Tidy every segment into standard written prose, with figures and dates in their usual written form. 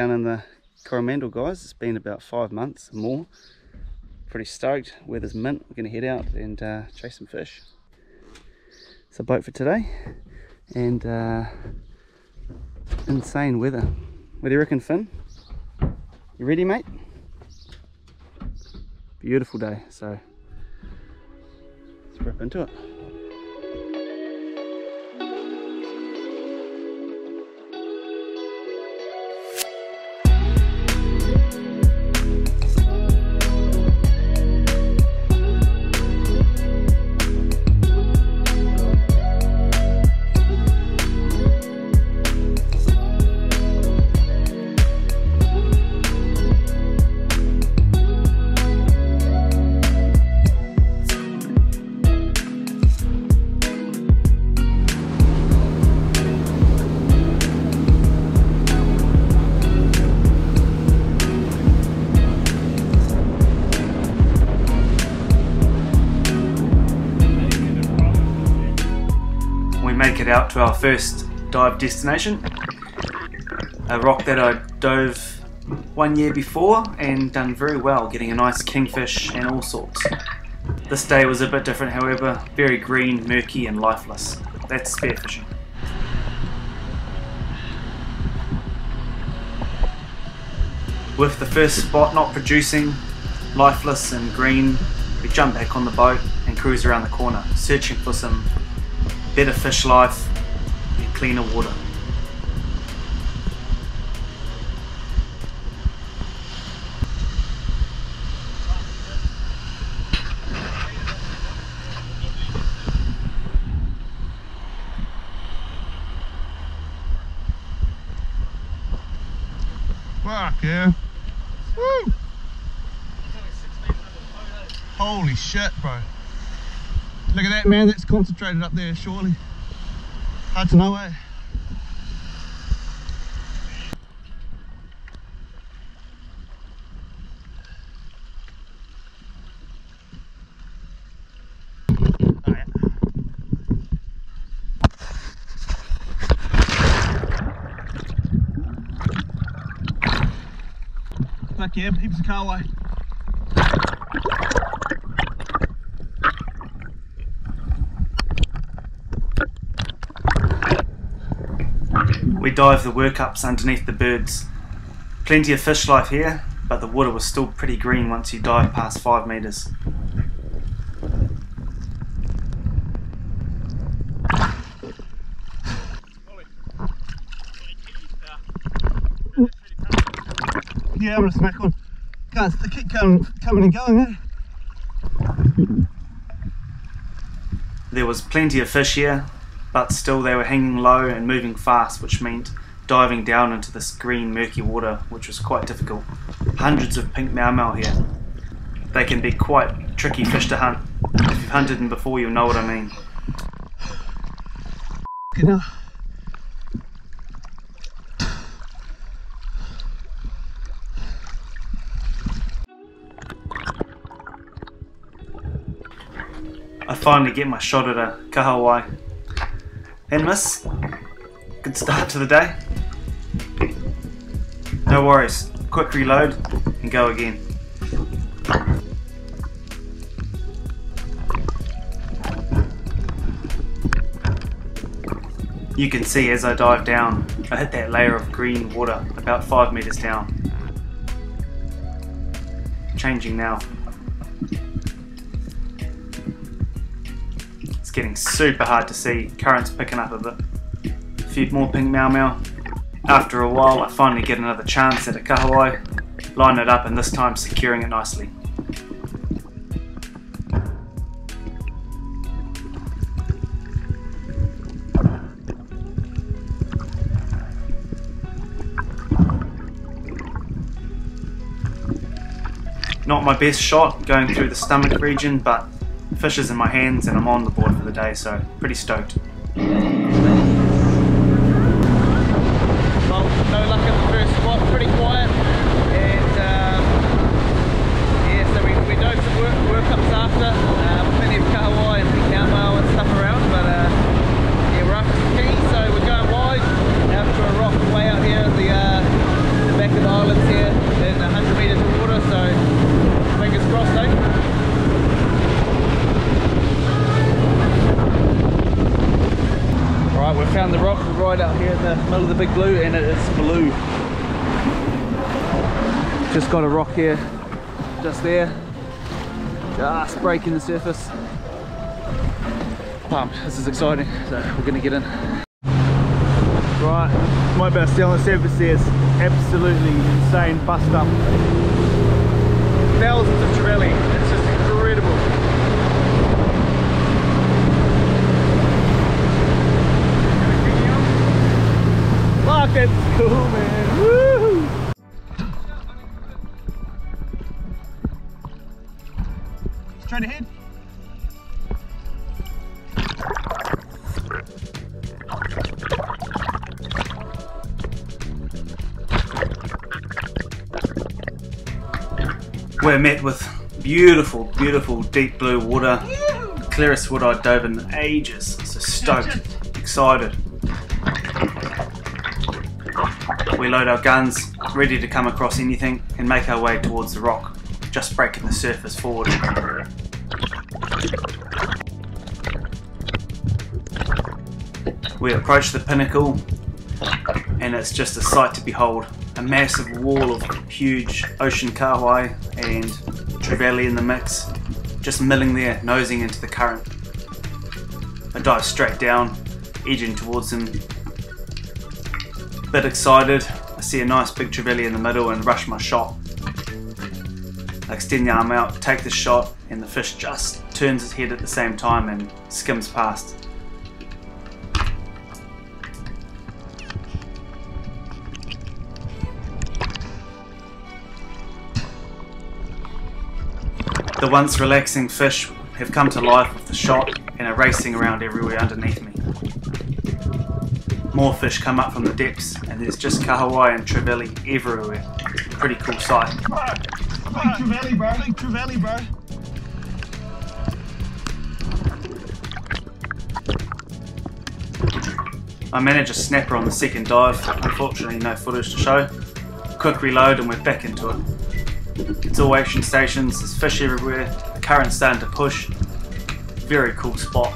down in the Coromandel, guys. It's been about 5 months or more. Pretty stoked. Weather's mint. We're going to head out and chase some fish. It's a boat for today, and insane weather. What do you reckon, Finn? You ready, mate? Beautiful day, so let's rip into it. Make it out to our first dive destination, a rock that I dove 1 year before and done very well, getting a nice kingfish and all sorts. This day was a bit different, however, very green, murky and lifeless. That's spearfishing. With the first spot not producing, lifeless and green, we jump back on the boat and cruise around the corner, searching for some better fish life and cleaner water. Fuck yeah. Woo! Holy shit, bro. Look at that, man, that's concentrated up there, surely. Hard to know, eh? Oh, yeah. Fuck yeah, heaps of kahawai. We dived the workups underneath the birds. Plenty of fish life here, but the water was still pretty green once you dive past 5 meters. Yeah, I'm gonna smack one. Guys, they keep coming and going, eh? There was plenty of fish here, but still they were hanging low and moving fast, which meant diving down into this green murky water, which was quite difficult. Hundreds of pink Mao Mao here. They can be quite tricky fish to hunt. If you've hunted them before, you'll know what I mean. You know. I finally get my shot at a Kahawai. And miss. Good start to the day. No worries, quick reload and go again. You can see as I dive down, I hit that layer of green water about 5 meters down. Changing now. It's getting super hard to see, current's picking up a bit. A few more pink Mao Mao. After a while I finally get another chance at a Kahawai, line it up and this time securing it nicely. Not my best shot going through the stomach region, but fish is in my hands and I'm on the board for the day, so pretty stoked. Well, no luck at the first spot, pretty quiet, and yeah, so we dove some workups after, plenty of Kahawai and pink Mao Mao and stuff around, but yeah, we're after some keys, so we're going wide out to a rock way out here at the back of right out here in the middle of the big blue, and it is blue. Just got a rock here, just there, just breaking the surface. Pumped, this is exciting, so we're gonna get in. Right, might be able to see on the surface there, it's absolutely insane bust up. Thousands of Trevally, it's just incredible. Fuck, that's cool, man. Woo! Straight ahead. We're met with beautiful, beautiful deep blue water. Clearest water I've dove in ages. So stoked, excited. We load our guns, ready to come across anything and make our way towards the rock, just breaking the surface forward. We approach the pinnacle and it's just a sight to behold. A massive wall of huge ocean kahawai and trevally in the mix, just milling there, nosing into the current. I dive straight down, edging towards them. Bit excited, I see a nice big trevally in the middle and rush my shot. I extend the arm out, take the shot, and the fish just turns its head at the same time and skims past. The once relaxing fish have come to life with the shot and are racing around everywhere underneath me. More fish come up from the depths and there's just kahawai and trevally everywhere. Pretty cool sight. Big trevally, bro. Big trevally, bro. I manage a snapper on the second dive, unfortunately no footage to show. Quick reload and we're back into it. It's all action stations, there's fish everywhere, the current's starting to push. Very cool spot.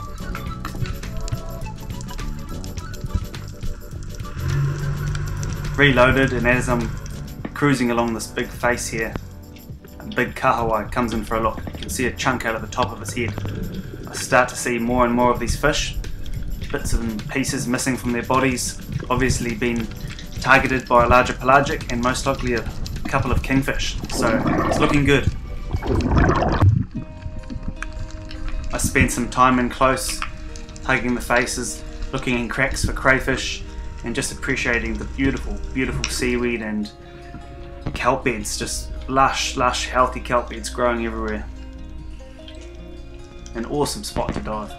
Reloaded, and as I'm cruising along this big face here, a big kahawai comes in for a look. You can see a chunk out of the top of his head. I start to see more and more of these fish, bits and pieces missing from their bodies, obviously been targeted by a larger pelagic and most likely a couple of kingfish, so it's looking good. I spent some time in close, hugging the faces, looking in cracks for crayfish and just appreciating the beautiful, beautiful seaweed and kelp beds, just lush, healthy kelp beds growing everywhere. An awesome spot to dive.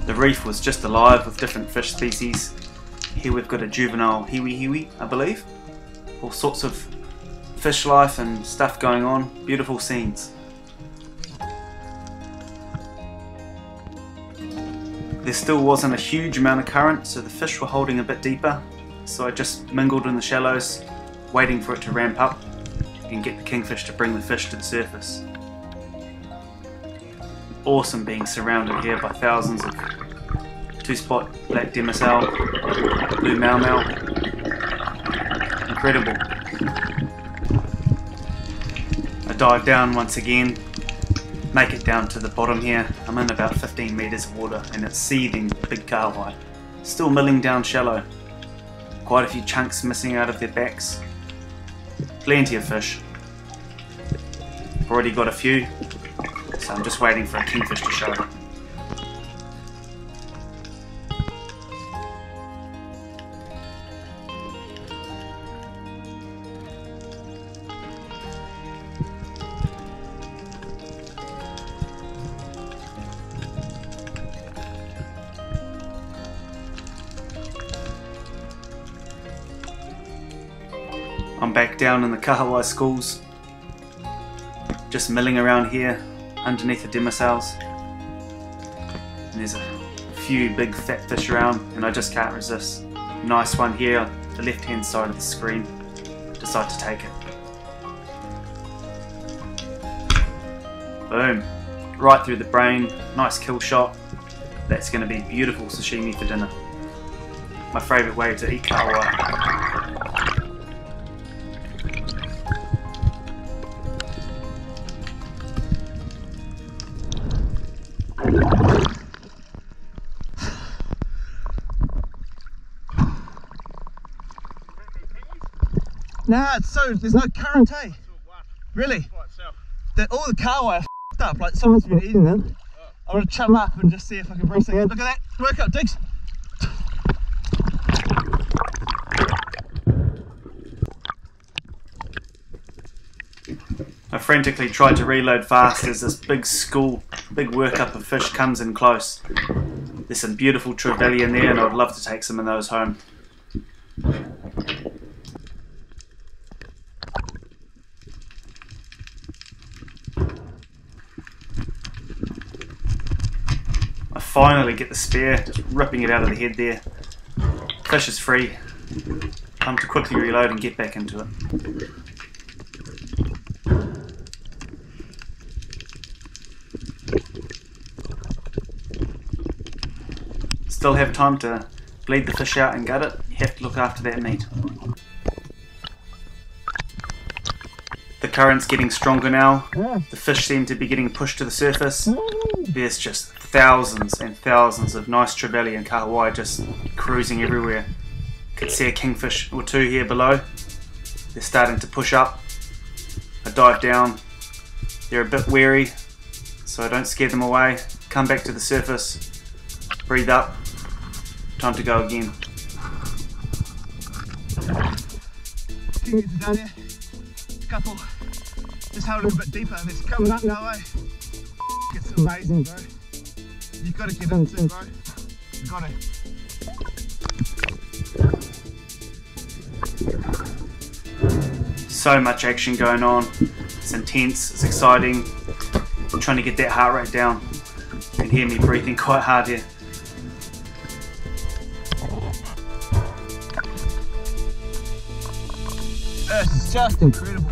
The reef was just alive with different fish species. Here we've got a juvenile hiwi, I believe. All sorts of fish life and stuff going on. Beautiful scenes. There still wasn't a huge amount of current, so the fish were holding a bit deeper. So I just mingled in the shallows, waiting for it to ramp up and get the kingfish to bring the fish to the surface. Awesome being surrounded here by thousands of two-spot black demersal, blue Mao Mao. Incredible. I dive down once again, make it down to the bottom here. I'm in about 15 meters of water and it's seething big kahawai. Still milling down shallow. Quite a few chunks missing out of their backs. Plenty of fish. Already got a few. So I'm just waiting for a kingfish to show. I'm back down in the kahawai schools, just milling around here, underneath the demersals. And there's a few big fat fish around, and I just can't resist. Nice one here on the left hand side of the screen. Decide to take it. Boom. Right through the brain. Nice kill shot. That's going to be beautiful sashimi for dinner. My favourite way to eat kahawai. Nah, it's so, there's no current, eh? Really? All the kahawai are f***ed up, like someone's been eating them. I'm gonna chum up and just see if I can bring something in. Look at that, work out, Diggs. I frantically tried to reload fast as this big workup of fish comes in close. There's some beautiful trevally in there, and I would love to take some of those home. I finally get the spear, just ripping it out of the head there. Fish is free. Time to quickly reload and get back into it. Still have time to bleed the fish out and gut it. You have to look after that meat. The current's getting stronger now. The fish seem to be getting pushed to the surface. There's just thousands and thousands of nice trevally and kahawai just cruising everywhere. Could see a kingfish or two here below. They're starting to push up. I dive down. They're a bit wary, so I don't scare them away. Come back to the surface. Breathe up. Time to go again. King is down here. Couple. Just hold it a bit deeper. It's coming up now, eh? It's amazing, bro. You've got to get in soon, bro. You've got to. So much action going on. It's intense, it's exciting. I'm trying to get that heart rate down. You can hear me breathing quite hard here. This is just incredible.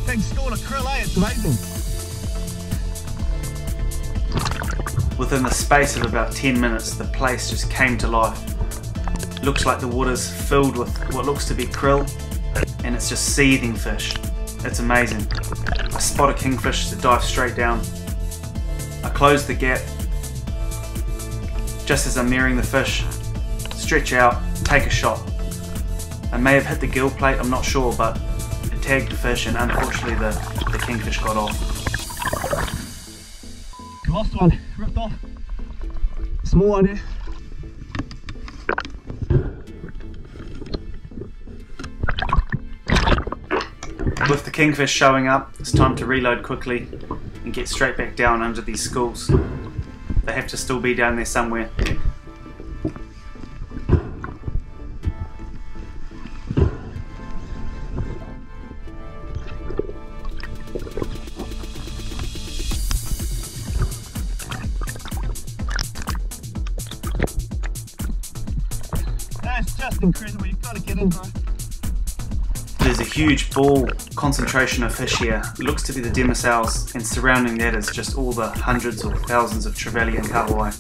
Big school of krill, eh? It's amazing. Within the space of about 10 minutes, the place just came to life. Looks like the water's filled with what looks to be krill, and it's just seething fish. It's amazing. I spot a kingfish to dive straight down. I close the gap. Just as I'm nearing the fish, stretch out, take a shot. I may have hit the gill plate, I'm not sure, but it tagged the fish, and unfortunately the kingfish got off. Lost one, ripped off. Small one here. With the kingfish showing up, it's time to reload quickly and get straight back down under these schools. They have to still be down there somewhere. That's just incredible, you've got to get in, bro. There's a huge ball concentration of fish here. It looks to be the demersals, and surrounding that is just all the hundreds or thousands of trevally and kahawai.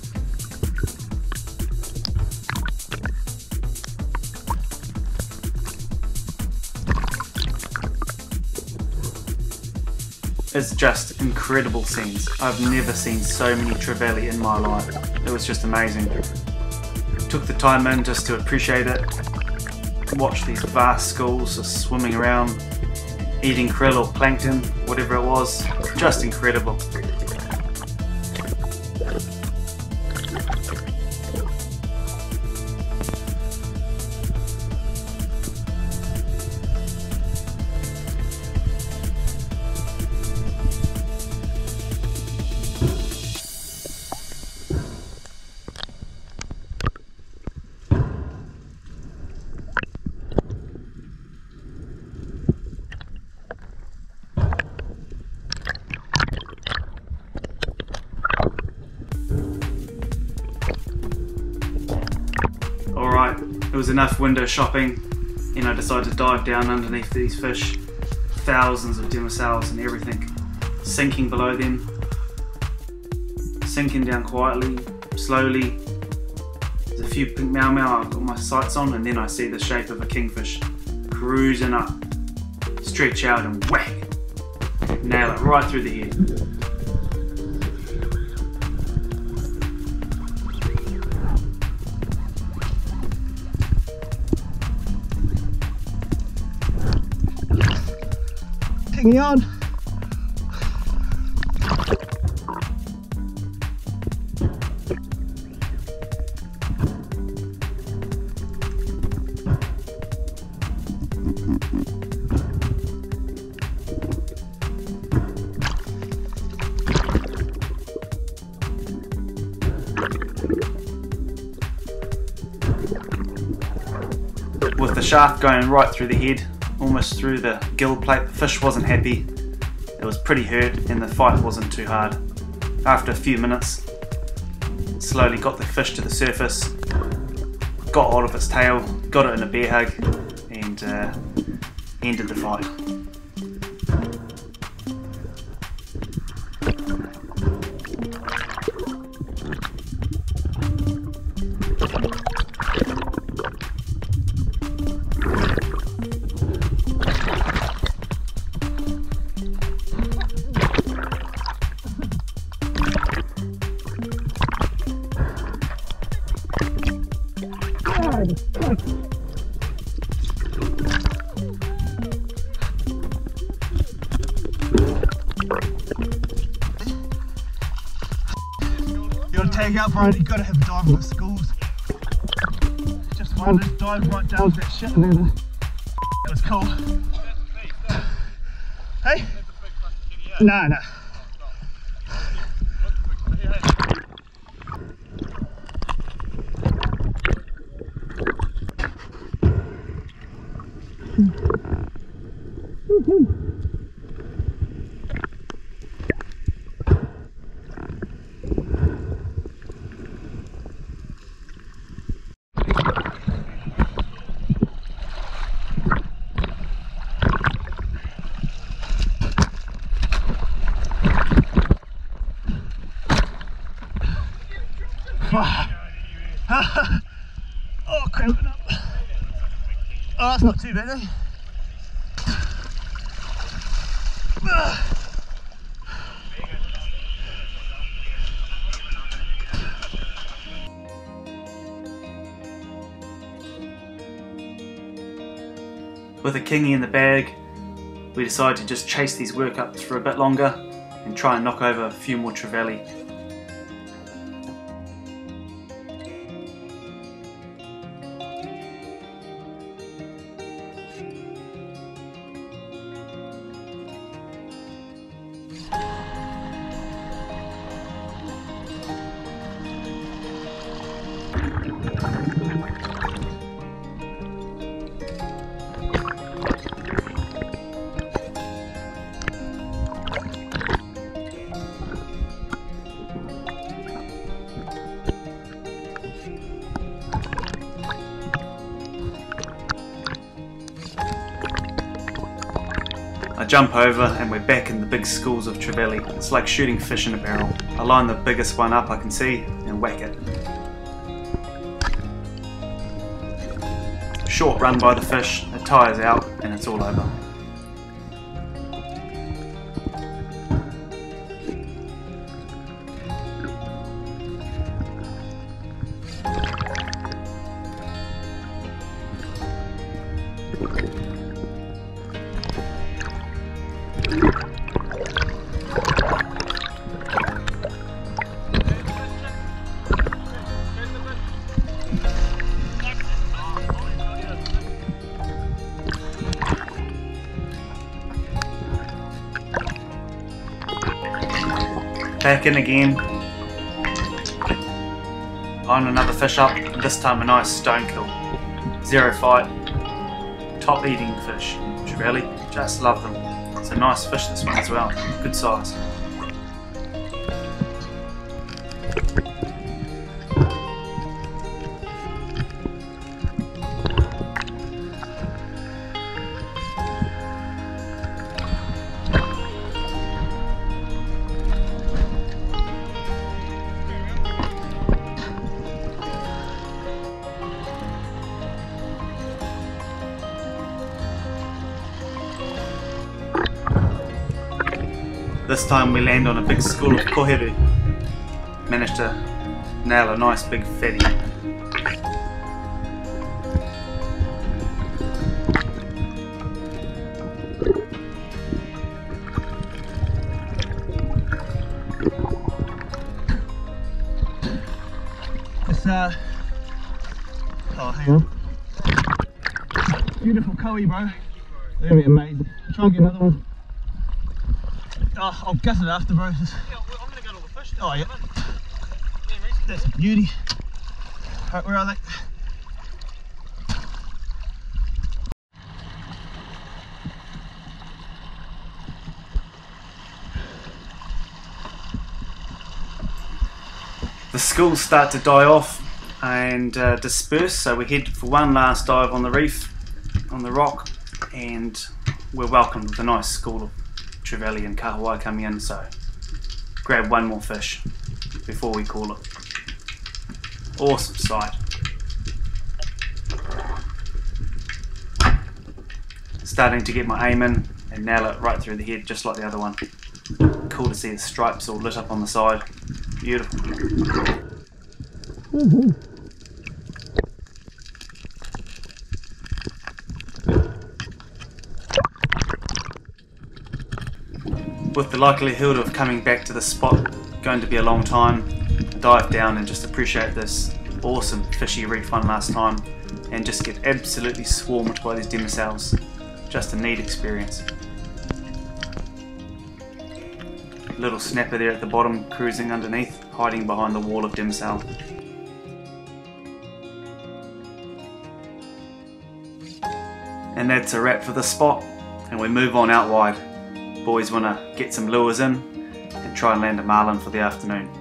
It's just incredible scenes. I've never seen so many trevally in my life. It was just amazing. Took the time in just to appreciate it. Watch these vast schools just swimming around, eating krill or plankton, whatever it was. Just incredible. was enough window shopping, and I decided to dive down underneath these fish. Thousands of demoiselles and everything sinking below them, sinking down quietly, slowly. There's a few pink Mao Mao I've got my sights on, and then I see the shape of a kingfish cruising up, stretch out and whack, nail it right through the head. Hanging on. With the shaft going right through the head, almost through the gill plate, the fish wasn't happy. It was pretty hurt and the fight wasn't too hard. After a few minutes, slowly got the fish to the surface, got hold of its tail, got it in a bear hug, and ended the fight. You gotta tag out, Brian, you gotta have a dive with schools. Just one, just dive right down to that shit and then it was cool. Hey? No. Oh, cramping up. Oh, that's not too bad, eh? With a kingy in the bag, we decided to just chase these workups for a bit longer and try and knock over a few more trevally. I jump over and we're back in the big schools of trevally. It's like shooting fish in a barrel. I line the biggest one up I can see and whack it. Short run by the fish, it tires out and it's all over. Back in again, on another fish up, this time a nice stone kill. Zero fight, top eating fish, trevally, just love them. It's a nice fish this one as well, good size. This time we land on a big school of koheru. Managed to nail a nice big fatty. Oh, hang on. Beautiful koe, bro. They're gonna be amazing. Try and get another one. Oh, I'll gut it after, bro. Yeah, well, I'm gonna get all the fish. Oh, yeah. That's a beauty. Alright, where are they? The schools start to die off and disperse, so we head for one last dive on the reef, on the rock, and we're welcomed with a nice school of Trevally and Kahawai coming in, so grab one more fish before we call it. Awesome sight. Starting to get my aim in and nail it right through the head, just like the other one. Cool to see the stripes all lit up on the side. Beautiful. With the likelihood of coming back to the spot going to be a long time, dive down and just appreciate this awesome fishy reef one last time and just get absolutely swarmed by these demoiselles. Just a neat experience. Little snapper there at the bottom, cruising underneath, hiding behind the wall of demoiselle. And that's a wrap for this spot, and we move on out wide. Boys want to get some lures in and try and land a marlin for the afternoon.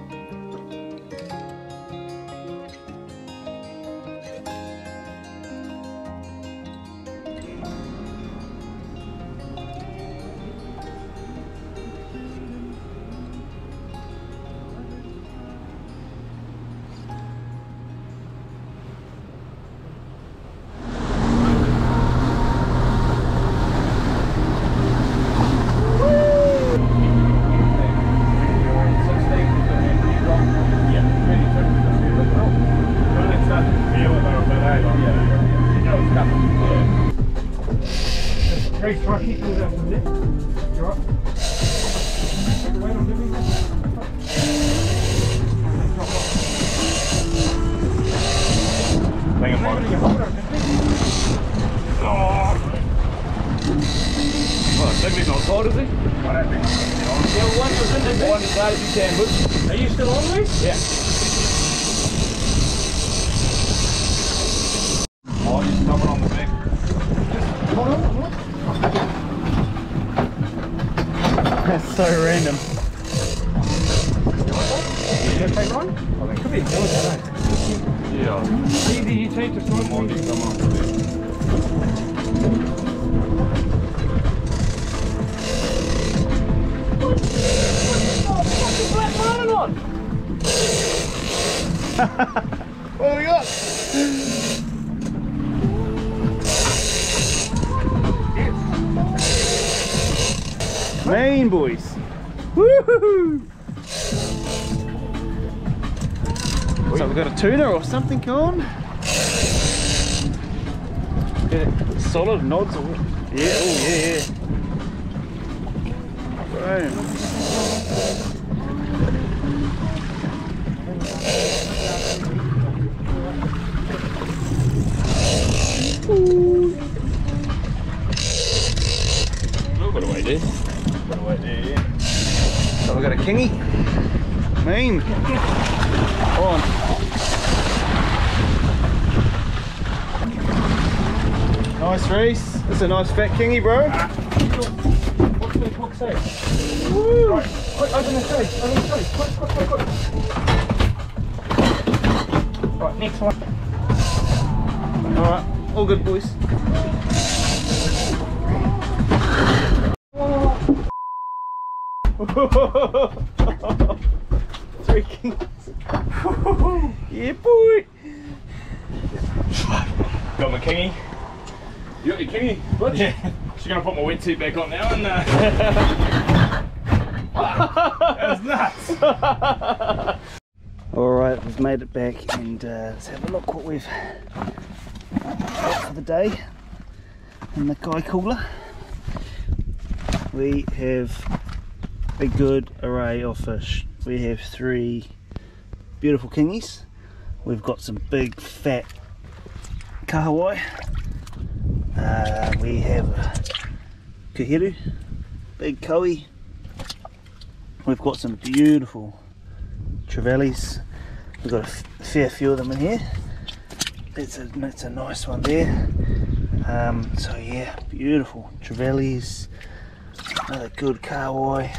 Are you still on me? Yeah. Oh, you're coming on the back. That's so random. You gonna take one? Oh, that could be good, Yeah. Easy, you take the swim. Come on the back. What do we got? Main boys. Woohoo! So we've got a tuna or something on. Solid nods or yeah, oh yeah, yeah. Boom. Got away there. Got away there, yeah. So we've got a kingy. Mean. On. Nice Reese. That's a nice fat kingy, bro. What's the hook say? Woo. Right, quick, open the cage, open the cage, quick. Right, next one. Alright, all good boys. Three kings. Yeah, boy. Got my kingy. You got your kingy, bud? Yeah. She's gonna put my wetsuit back on now and That's nuts. Alright, we've made it back, and let's have a look what we've got for the day in the Kai cooler. We have a good array of fish. We have 3 beautiful kingies. We've got some big fat kahawai. We have a kahiru, big koi. We've got some beautiful trevallies. We've got a fair few of them in here. It's a nice one there. So yeah, beautiful trevallies. Another good kahawai.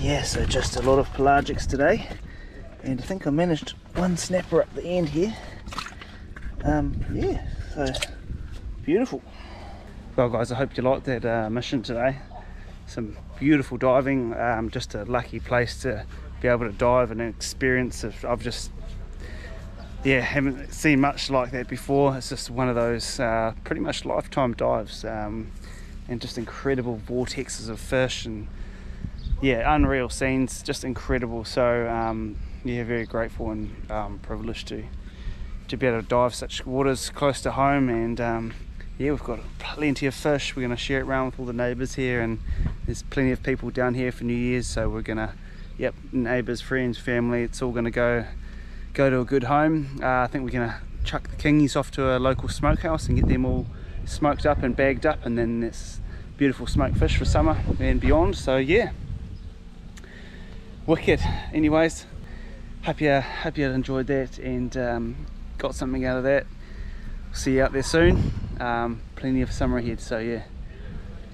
Yeah, so just a lot of pelagics today, and I think I managed one snapper at the end here. Yeah, so beautiful. Well guys, I hope you liked that mission today. Some beautiful diving, just a lucky place to be able to dive, and an experience of, I've just, yeah, haven't seen much like that before. It's just one of those pretty much lifetime dives, and just incredible vortexes of fish, and yeah, unreal scenes, just incredible. So yeah, very grateful and privileged to be able to dive such waters close to home. And yeah, we've got plenty of fish. We're going to share it around with all the neighbours here, and there's plenty of people down here for New Year's, so we're going to, yep, neighbours, friends, family, it's all going to go to a good home. I think we're going to chuck the kingies off to a local smokehouse and get them all smoked up and bagged up, and then there's beautiful smoked fish for summer and beyond. So yeah, wicked. Anyways, hope you enjoyed that and got something out of that. See you out there soon. Plenty of summer ahead, so yeah,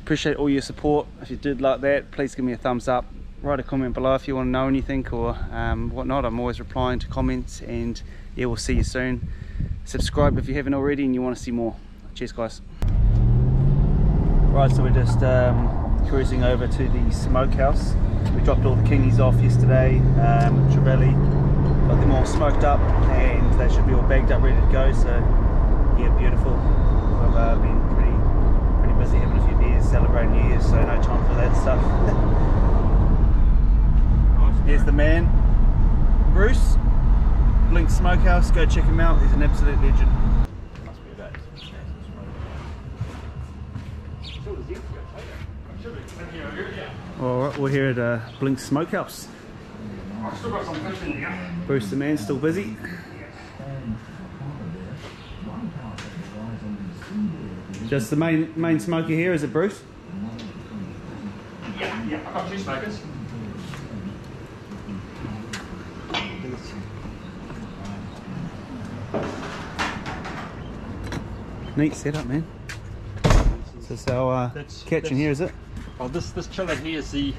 appreciate all your support. If you did like that, please give me a thumbs up, write a comment below if you want to know anything or whatnot. I'm always replying to comments, and yeah, we'll see you soon. Subscribe if you haven't already and you want to see more. Cheers guys. Right, so we're just cruising over to the smokehouse. We dropped all the kingies off yesterday at Trevally, got them all smoked up, and they should be all bagged up, ready to go. So yeah, beautiful. I've been pretty busy having a few beers, celebrating New Year's, so no time for that stuff. Here's the man, Bruce, Blink Smokehouse. Go check him out, he's an absolute legend. Alright, we're here at Blink Smokehouse. Bruce the man, still busy. Just the main smoker here, is it Bruce? Yeah, I've got 2 smokers. Neat setup, man. So it's our catch in here, is it? Well, this chiller here is the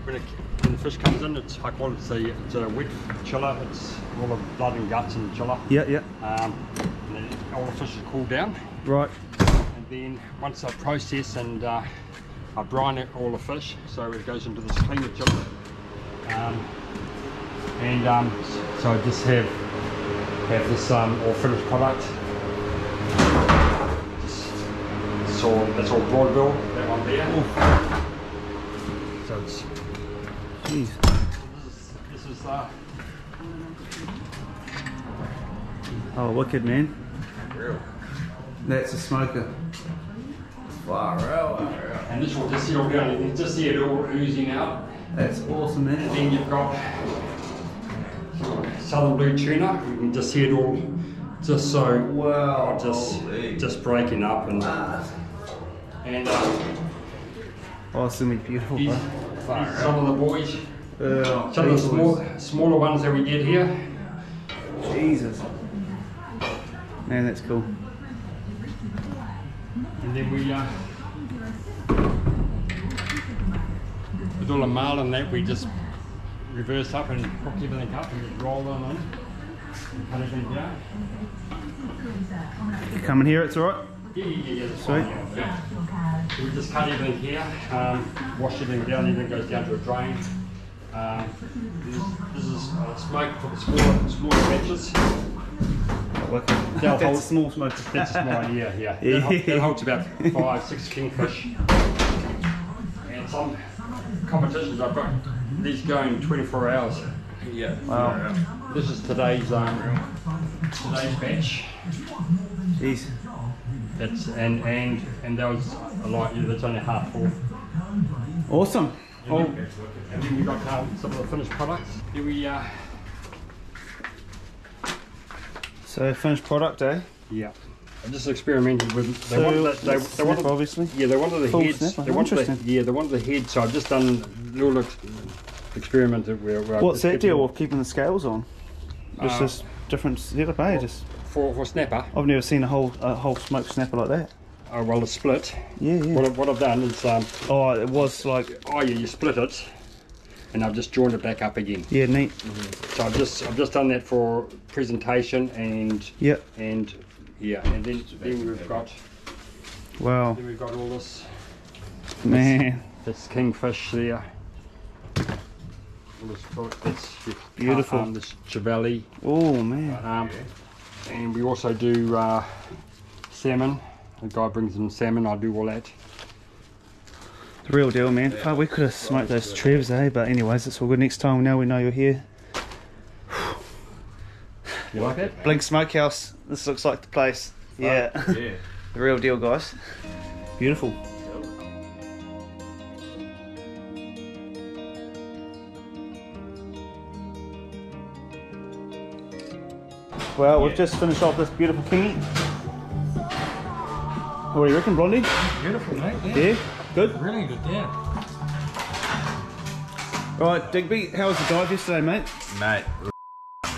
when the fish comes in, it's I call it it's a wet chiller. It's all the blood and guts in the chiller. Yeah. And then all the fish is cooled down. Right. And then once I process and I brine all the fish, so it goes into this cleaner chiller. So I just have this all finished product. That's all broadbill, that one there. So it's. Jeez. This is Oh, wicked, man. real. That's a smoker. Wow, real. And this will just see it all oozing out. That's awesome, And man. then you've got southern blue tuna. You can just see it all just so just breaking up and Oh, it's gonna be beautiful, these, bro. some of the boys, some of the smaller ones that we get here. Jesus. Man, that's cool. And then we with all the marlin that we just reverse up and hook everything up and just roll them in and cut everything down. Come in here, it's alright? Yeah, that's Sweet. fine, yeah. We just cut everything here, wash everything down, everything goes down to a drain. This is smoke for the smaller batches. That's a small smoker. That's a small one, yeah. Yeah. That holds about 5-6 kingfish. And some competitions I've got these going 24 hours. Yeah. Wow. This is today's batch. Jeez. That's and that was a lot. That's only half full. Awesome. Oh, and then we got some of the finished products. Here we are. So finished product, eh? Yeah. I just experimented with. They So, wanted they wanted obviously. Yeah, they wanted the Full heads. snapper. They wanted Interesting. they wanted the head. So I've just done a little experiment where I What's just that deal with keeping the scales on? It's just different setup, eh? Just for snapper. I've never seen a whole smoked snapper like that. Oh well, it's split. Yeah, yeah. What I've done is Oh, it was like, oh yeah, you split it, and I've just joined it back up again. yeah, neat. So I've just done that for presentation and Yep. and yeah, and then we've got Wow, all this. man, This kingfish there. All this product, that's Beautiful. This Trevally. oh man, And we also do salmon. The guy brings in salmon. I do all that. the real deal, man. Fuck, we could have smoked those Trevs, eh? But anyways, it's all good. Next time, now we know you're here. You like it? Blink Smokehouse. This looks like the place. Yeah, Yeah. the real deal, guys. Beautiful. Well, we've just finished off this beautiful kingy. What do you reckon, Blondie? Beautiful, mate. Yeah, good. Really good, yeah. Right, Digby, how was the dive yesterday, mate? Mate,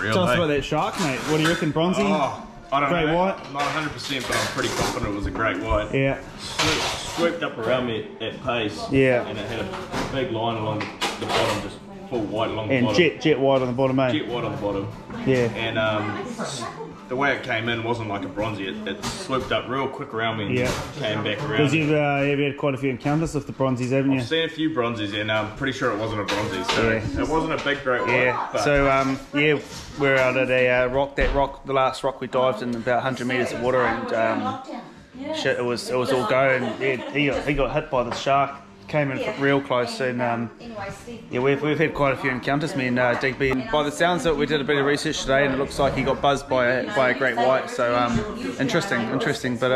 real, Tell us mate. about that shark, mate. What do you reckon, Bronzy? Oh, I don't Great know. white? I'm not 100%, but I'm pretty confident it was a great white. Yeah, Swooped up around me at pace. Yeah. And it had a big line along the bottom, just full white along the and bottom. jet white on the bottom, mate. Jet white on the bottom. Yeah. And the way it came in wasn't like a bronzy. It swooped up real quick around me and Yeah. came back around. Because you've had quite a few encounters with the bronzies, haven't you? I've seen a few bronzies and I'm pretty sure it wasn't a bronzy. So Yeah. it wasn't a big great white. Yeah. But So yeah, we're out at a rock. That rock, the last rock we dived in, about 100 meters of water, and shit, it was all go. And yeah, he got hit by the shark. Came in real close, and yeah, we've had quite a few encounters, me and Digby. And by the sounds of it, we did a bit of research today, and it looks like he got buzzed by a great white. So interesting. But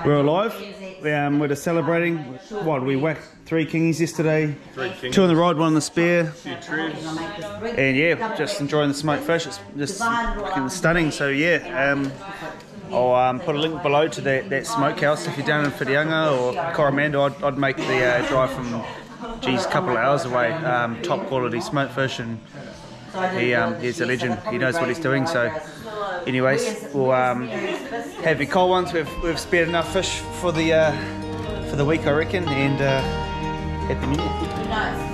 we're alive. We're just celebrating. What, we whacked 3 kingies yesterday, 2 on the rod, 1 on the spear, and yeah, just enjoying the smoked fish. It's just fucking stunning. So yeah. I'll put a link below to that smokehouse if you're down in Whitianga or Coromandel. I'd make the drive from, a couple of hours away. Top quality smoked fish, and he's a legend. He knows what he's doing. So, anyways, we'll have your cold ones. We've spared enough fish for the week, I reckon. And Happy New Year.